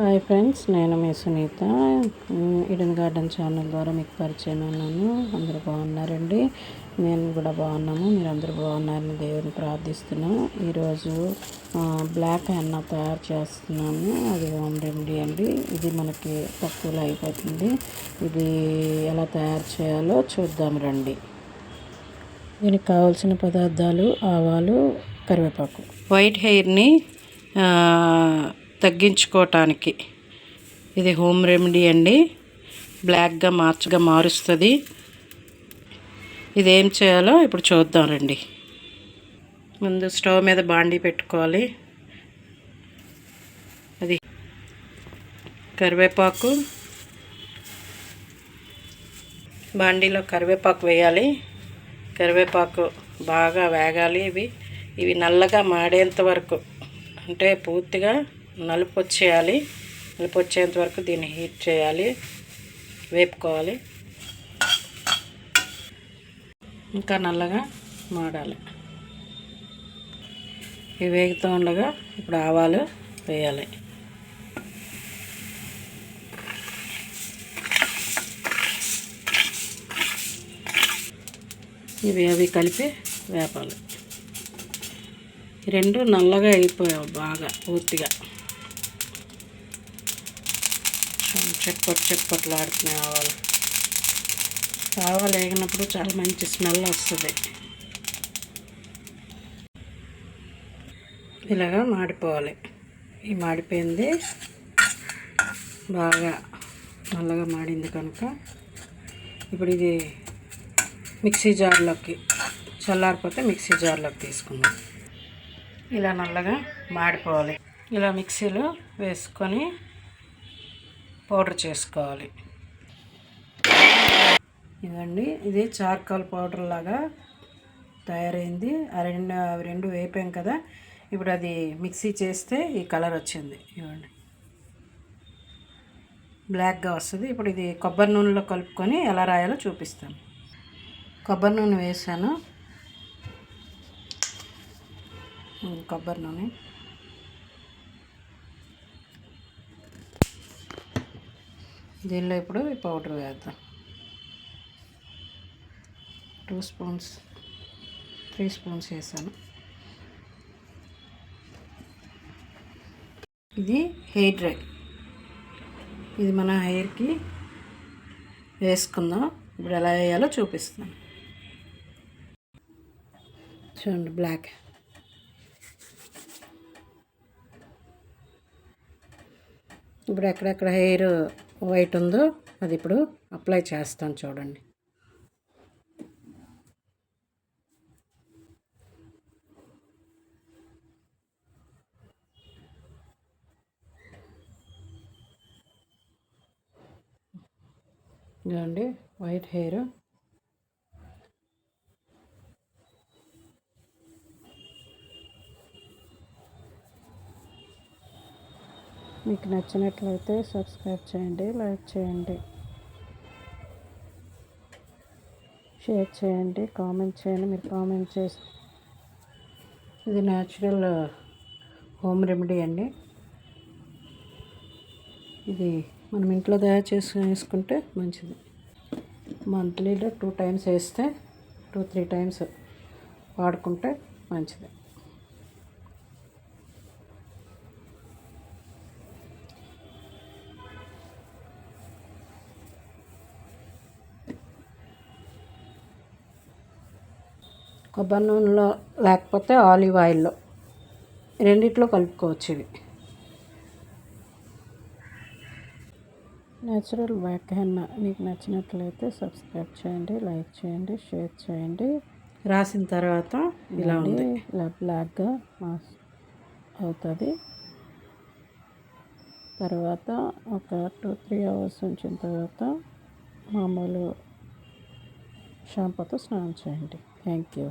Hi friends, నేను మీ Sunitha. Eden garden channel ద్వారా మీకు పరిచయం ఉన్నాను. అందరూ బాగున్నారండి. నేను కూడా బాగున్నాము. మీరు అందరూ బాగున్నారని దేవుని ప్రార్థిస్తున్నాను. ఈరోజు బ్లాక్ హెన్నా తయారు చేస్తున్నాను. అది హోమ్ రెమెడీ అండి. ఇది మనకి తక్కువలో అయిపోతుంది. ఇది ఎలా తయారు చేయాలో చూద్దాం రండి. దీనికి కావాల్సిన పదార్థాలు: ఆవాలు, కరివేపాకు. వైట్ హెయిర్ని తగ్గించుకోవటానికి ఇది హోమ్ రెమెడీ అండి. బ్లాక్గా మారుస్తుంది. ఇది ఏం చేయాలో ఇప్పుడు చూద్దాం రండి. ముందు స్టవ్ మీద బాండీ పెట్టుకోవాలి. అది కరివేపాకు, బాండీలో కరివేపాకు వేయాలి. కరివేపాకు బాగా వేగాలి. ఇవి నల్లగా మాడేంత వరకు, అంటే పూర్తిగా నలుపు వచ్చేయాలి. నలుపు వచ్చేంత వరకు దీన్ని హీట్ చేయాలి, వేపుకోవాలి. ఇంకా నల్లగా మాడాలి. ఇవి వేగుతూ ఉండగా ఇప్పుడు ఆవాలు వేయాలి. అవి కలిపి వేపాలి. రెండు నల్లగా అయిపోయావు బాగా పూర్తిగా. చెట్పట్లాడుతున్నాయి ఆవాలు. ఆవాలు వేగినప్పుడు చాలా మంచి స్మెల్ వస్తుంది. ఇలాగా మాడిపోవాలి. ఈ మాడిపోయింది బాగా నల్లగా మాడింది కనుక ఇప్పుడు ఇది మిక్సీ జార్లోకి, చల్లారిపోతే మిక్సీ జార్లోకి తీసుకుందాం. ఇలా నల్లగా మాడిపోవాలి. ఇలా మిక్సీలో వేసుకొని పౌడర్ చేసుకోవాలి. ఇదండి, ఇది చార్కోల్ పౌడర్ లాగా తయారైంది. అవి రెండు వేపాం కదా, ఇప్పుడు అది మిక్సీ చేస్తే ఈ కలర్ వచ్చింది. ఇవ్వండి, బ్లాక్గా వస్తుంది. ఇప్పుడు ఇది కొబ్బరి నూనెలో కలుపుకొని ఎలా రాయాలో చూపిస్తాను. కొబ్బరి నూనె వేసాను. కొబ్బరి నూనె దీనిలో ఇప్పుడు ఈ పౌడర్ వేద్దాం. 3 స్పూన్స్ వేసాను. ఇది హెయిర్ డ్రై. ఇది మన హెయిర్కి వేసుకుందాం. ఇప్పుడు ఎలా వేయాలో చూపిస్తాను. చూడండి, బ్లాక్. ఇప్పుడు ఎక్కడెక్కడ హెయిర్ వైట్ ఉందో అది ఇప్పుడు అప్లై చేస్తాను. చూడండి, ఇదండి వైట్ హెయిర్. మీకు నచ్చినట్లయితే సబ్స్క్రైబ్ చేయండి, లైక్ చేయండి, షేర్ చేయండి, కామెంట్ చేయండి. మీరు కామెంట్ చేసి ఇది న్యాచురల్ హోమ్ రెమెడీ అండి. ఇది మనం ఇంట్లో తయారు చేసుకుని వేసుకుంటే మంచిది. మంత్లీలో 2 టైమ్స్ వేస్తే 2-3 టైమ్స్ వాడుకుంటే మంచిది. కొబ్బరి నూనెలో లేకపోతే ఆలివ్ ఆయిల్లో, రెండిట్లో కలుపుకోవచ్చు. ఇవి న్యాచురల్ బ్లాక్ హెన్నా. మీకు నచ్చినట్లయితే సబ్స్క్రైబ్ చేయండి, లైక్ చేయండి, షేర్ చేయండి. రాసిన తర్వాత ఇలా ఉంది, ఇలా బ్లాక్గా అవుతుంది. తర్వాత ఒక 2-3 అవర్స్ ఉంచిన తర్వాత మామూలు షాంపూతో స్నానం చేయండి. Thank you.